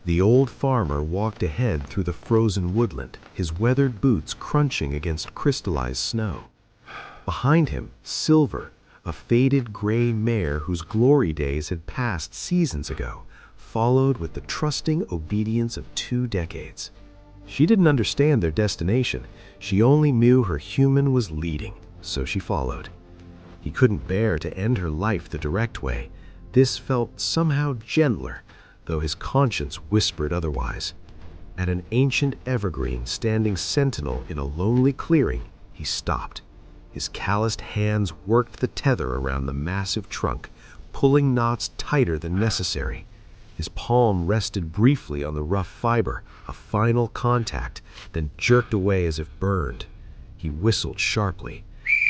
The old farmer walked ahead through the frozen woodland, his weathered boots crunching against crystallized snow. Behind him, Silver, a faded gray mare whose glory days had passed seasons ago, followed with the trusting obedience of 2 decades. She didn't understand their destination. She only knew her human was leading, so she followed. He couldn't bear to end her life the direct way. This felt somehow gentler, though his conscience whispered otherwise. At an ancient evergreen standing sentinel in a lonely clearing, he stopped. His calloused hands worked the tether around the massive trunk, pulling knots tighter than necessary. His palm rested briefly on the rough fiber, a final contact, then jerked away as if burned. He whistled sharply.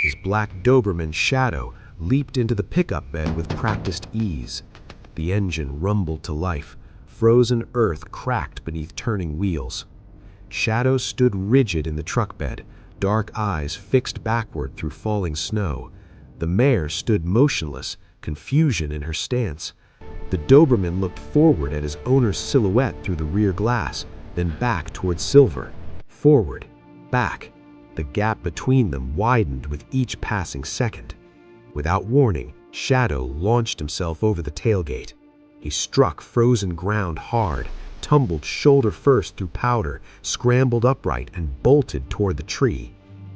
His black Doberman Shadow leaped into the pickup bed with practiced ease. The engine rumbled to life. Frozen earth cracked beneath turning wheels. Shadow stood rigid in the truck bed, dark eyes fixed backward through falling snow. The mare stood motionless, confusion in her stance. The Doberman looked forward at his owner's silhouette through the rear glass, then back towards Silver. Forward, back. The gap between them widened with each passing second. Without warning, Shadow launched himself over the tailgate. He struck frozen ground hard, tumbled shoulder first through powder, scrambled upright, and bolted toward the tree.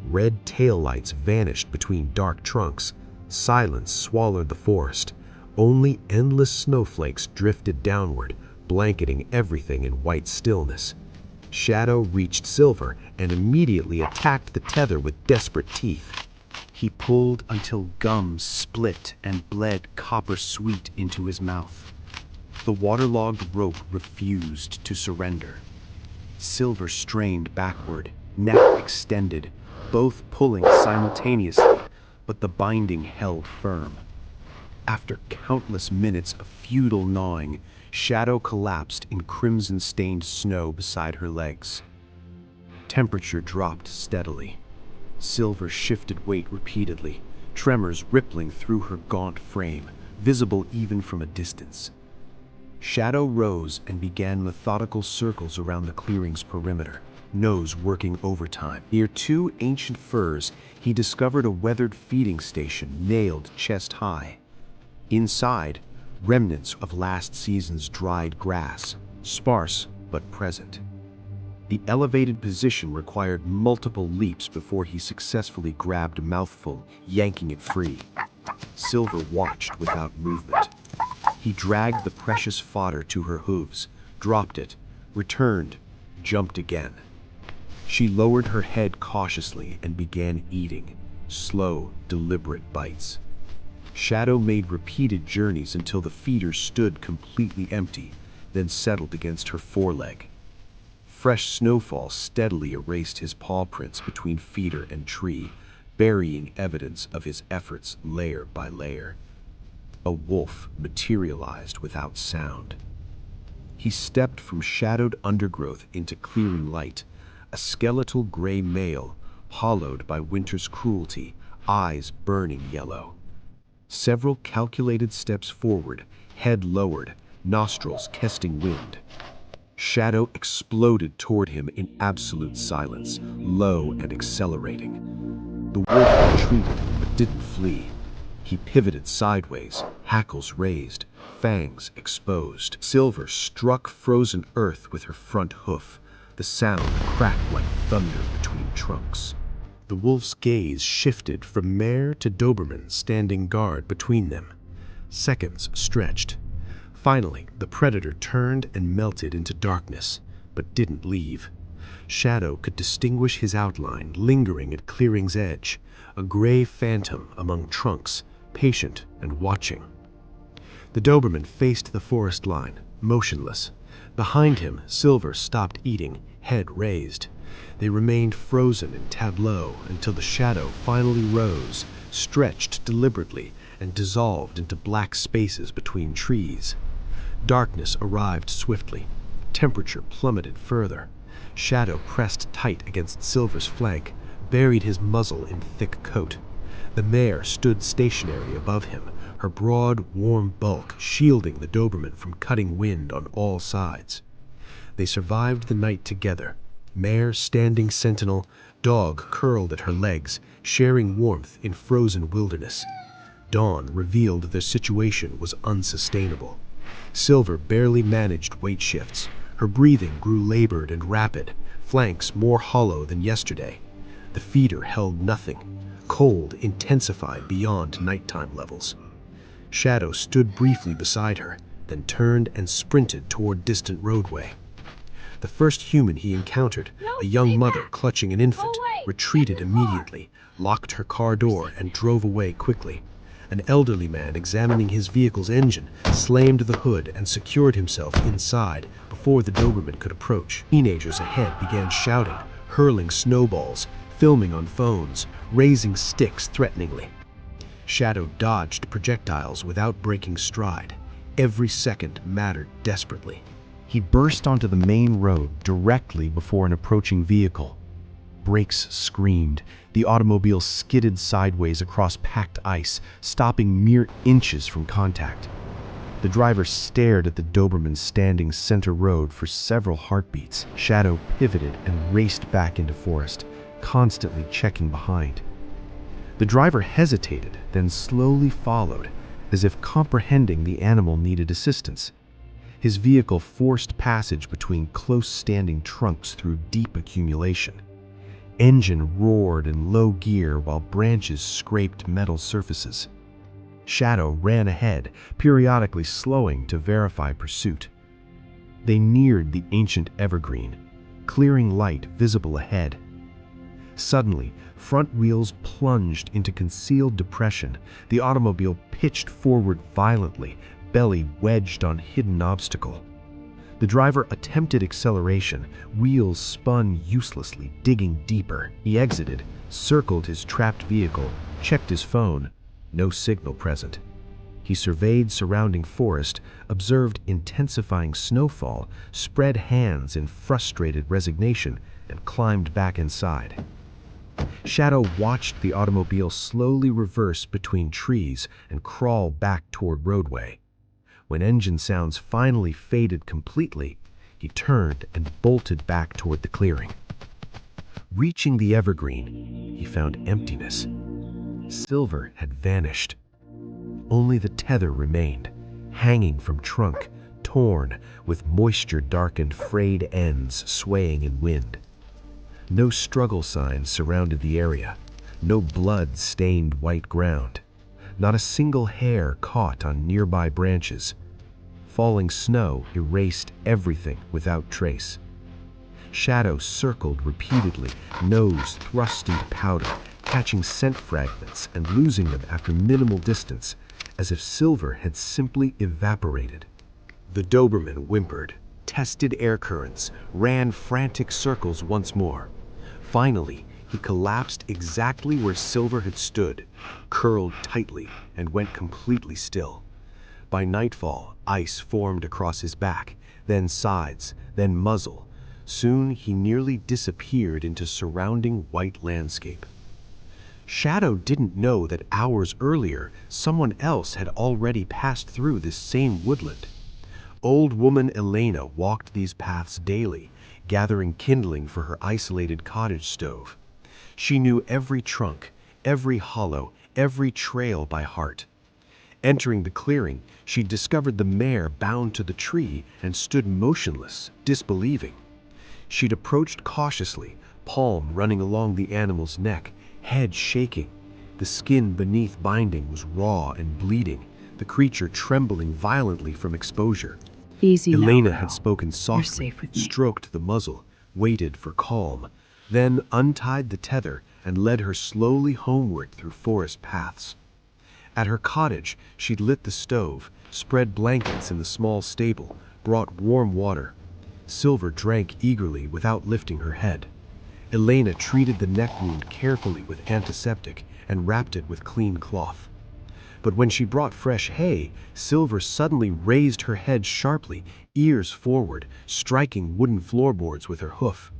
Red taillights vanished between dark trunks. Silence swallowed the forest. Only endless snowflakes drifted downward, blanketing everything in white stillness. Shadow reached Silver and immediately attacked the tether with desperate teeth. He pulled until gums split and bled copper sweet into his mouth. The waterlogged rope refused to surrender. Silver strained backward, neck extended, both pulling simultaneously, but the binding held firm. After countless minutes of futile gnawing, Shadow collapsed in crimson-stained snow beside her legs. Temperature dropped steadily. Silver shifted weight repeatedly, tremors rippling through her gaunt frame, visible even from a distance. Shadow rose and began methodical circles around the clearing's perimeter, nose working overtime. Near 2 ancient firs, he discovered a weathered feeding station nailed chest high. Inside, remnants of last season's dried grass, sparse but present. The elevated position required multiple leaps before he successfully grabbed a mouthful, yanking it free. Silver watched without movement. He dragged the precious fodder to her hooves, dropped it, returned, jumped again. She lowered her head cautiously and began eating, slow, deliberate bites. Shadow made repeated journeys until the feeder stood completely empty, then settled against her foreleg. Fresh snowfall steadily erased his paw prints between feeder and tree, burying evidence of his efforts layer by layer. A wolf materialized without sound. He stepped from shadowed undergrowth into clearing light, a skeletal gray male, hollowed by winter's cruelty, eyes burning yellow. Several calculated steps forward, head lowered, nostrils testing wind. Shadow exploded toward him in absolute silence, low and accelerating. The wolf retreated, but didn't flee. He pivoted sideways, hackles raised, fangs exposed. Silver struck frozen earth with her front hoof. The sound cracked like thunder between trunks. The wolf's gaze shifted from mare to Doberman standing guard between them. Seconds stretched. Finally, the predator turned and melted into darkness, but didn't leave. Shadow could distinguish his outline lingering at clearing's edge, a gray phantom among trunks, patient and watching. The Doberman faced the forest line, motionless. Behind him, Silver stopped eating, head raised. They remained frozen in tableau until the shadow finally rose, stretched deliberately, and dissolved into black spaces between trees. Darkness arrived swiftly. Temperature plummeted further. Shadow pressed tight against Silver's flank, buried his muzzle in thick coat. The mare stood stationary above him, her broad, warm bulk shielding the Doberman from cutting wind on all sides. They survived the night together, mare standing sentinel, dog curled at her legs, sharing warmth in frozen wilderness. Dawn revealed their situation was unsustainable. Silver barely managed weight shifts. Her breathing grew labored and rapid, flanks more hollow than yesterday. The feeder held nothing. Cold intensified beyond nighttime levels. Shadow stood briefly beside her, then turned and sprinted toward distant roadway. The first human he encountered, a young mother clutching an infant, retreated immediately, locked her car door, and drove away quickly. An elderly man examining his vehicle's engine slammed the hood and secured himself inside before the Doberman could approach. Teenagers ahead began shouting, hurling snowballs, filming on phones, raising sticks threateningly. Shadow dodged projectiles without breaking stride. Every second mattered desperately. He burst onto the main road directly before an approaching vehicle. Brakes screamed. The automobile skidded sideways across packed ice, stopping mere inches from contact. The driver stared at the Doberman standing center road for several heartbeats. Shadow pivoted and raced back into forest, constantly checking behind. The driver hesitated, then slowly followed, as if comprehending the animal needed assistance. His vehicle forced passage between close-standing trunks through deep accumulation. Engine roared in low gear while branches scraped metal surfaces. Shadow ran ahead, periodically slowing to verify pursuit. They neared the ancient evergreen, clearing light visible ahead. Suddenly, front wheels plunged into concealed depression. The automobile pitched forward violently, belly wedged on hidden obstacle. The driver attempted acceleration, wheels spun uselessly, digging deeper. He exited, circled his trapped vehicle, checked his phone. No signal present. He surveyed surrounding forest, observed intensifying snowfall, spread hands in frustrated resignation, and climbed back inside. Shadow watched the automobile slowly reverse between trees and crawl back toward roadway. When engine sounds finally faded completely, he turned and bolted back toward the clearing. Reaching the evergreen, he found emptiness. Silver had vanished. Only the tether remained, hanging from trunk, torn, with moisture-darkened frayed ends swaying in wind. No struggle signs surrounded the area, no blood-stained white ground. Not a single hair caught on nearby branches. Falling snow erased everything without trace. Shadow circled repeatedly, nose thrust into powder, catching scent fragments and losing them after minimal distance, as if Silver had simply evaporated. The Doberman whimpered, tested air currents, ran frantic circles once more. Finally, he collapsed exactly where Silver had stood, curled tightly, and went completely still. By nightfall, ice formed across his back, then sides, then muzzle. Soon he nearly disappeared into surrounding white landscape. Shadow didn't know that hours earlier, someone else had already passed through this same woodland. Old woman Elena walked these paths daily, gathering kindling for her isolated cottage stove. She knew every trunk, every hollow, every trail by heart. Entering the clearing, she discovered the mare bound to the tree and stood motionless, disbelieving. She'd approached cautiously, palm running along the animal's neck, head shaking. The skin beneath binding was raw and bleeding, the creature trembling violently from exposure. Easy now, Elena girl. had spoken softly, safe with me. stroked the muzzle, waited for calm, then untied the tether and led her slowly homeward through forest paths. At her cottage, she'd lit the stove, spread blankets in the small stable, brought warm water. Silver drank eagerly without lifting her head. Elena treated the neck wound carefully with antiseptic and wrapped it with clean cloth. But when she brought fresh hay, Silver suddenly raised her head sharply, ears forward, striking wooden floorboards with her hoof.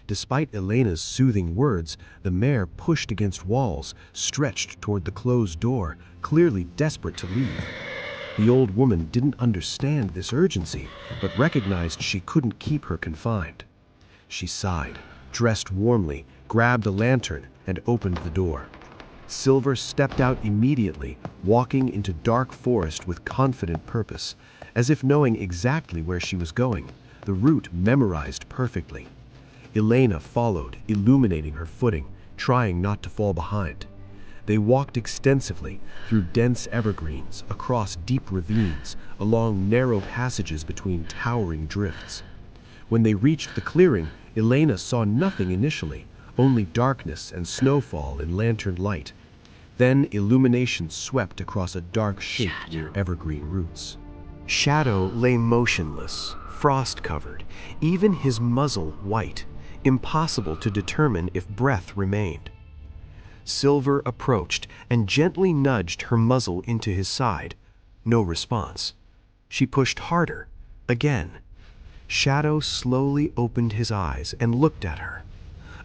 Despite Elena's soothing words, the mare pushed against walls, stretched toward the closed door, clearly desperate to leave. The old woman didn't understand this urgency, but recognized she couldn't keep her confined. She sighed, dressed warmly, grabbed a lantern, and opened the door. Silver stepped out immediately, walking into dark forest with confident purpose, as if knowing exactly where she was going, the route memorized perfectly. Elena followed, illuminating her footing, trying not to fall behind. They walked extensively, through dense evergreens, across deep ravines, along narrow passages between towering drifts. When they reached the clearing, Elena saw nothing initially, only darkness and snowfall in lantern light. Then illumination swept across a dark shape near evergreen roots. Shadow lay motionless, frost-covered, even his muzzle white, impossible to determine if breath remained. Silver approached and gently nudged her muzzle into his side. No response. She pushed harder, again. Shadow slowly opened his eyes and looked at her.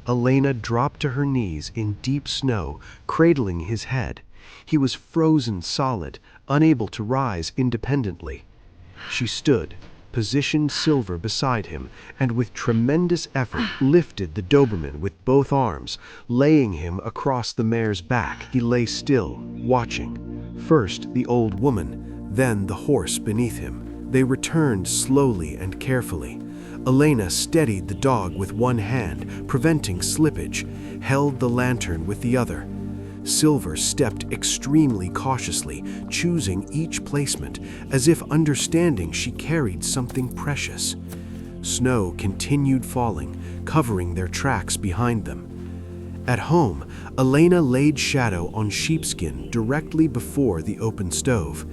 Elena dropped to her knees in deep snow, cradling his head. He was frozen solid, unable to rise independently. She stood, positioned Silver beside him, and with tremendous effort lifted the Doberman with both arms, laying him across the mare's back. He lay still, watching. First the old woman, then the horse beneath him. They returned slowly and carefully. Elena steadied the dog with one hand, preventing slippage, held the lantern with the other. Silver stepped extremely cautiously, choosing each placement, as if understanding she carried something precious. Snow continued falling, covering their tracks behind them. At home, Elena laid Shadow on sheepskin directly before the open stove.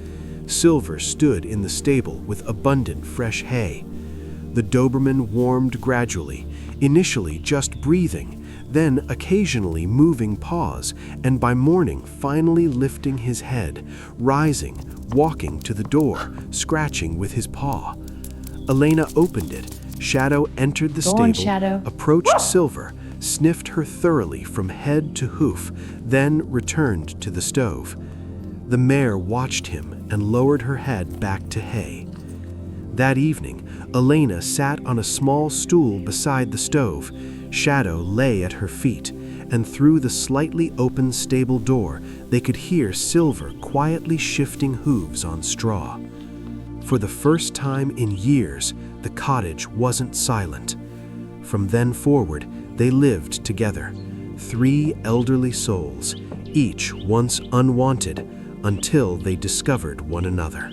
Silver stood in the stable with abundant fresh hay. The Doberman warmed gradually, initially just breathing, then occasionally moving paws, and by morning finally lifting his head, rising, walking to the door, scratching with his paw. Elena opened it. Shadow entered the stable, approached Silver, sniffed her thoroughly from head to hoof, then returned to the stove. The mare watched him and lowered her head back to hay. That evening, Elena sat on a small stool beside the stove. Shadow lay at her feet, and through the slightly open stable door, they could hear Silver quietly shifting hooves on straw. For the first time in years, the cottage wasn't silent. From then forward, they lived together, 3 elderly souls, each once unwanted, until they discovered one another.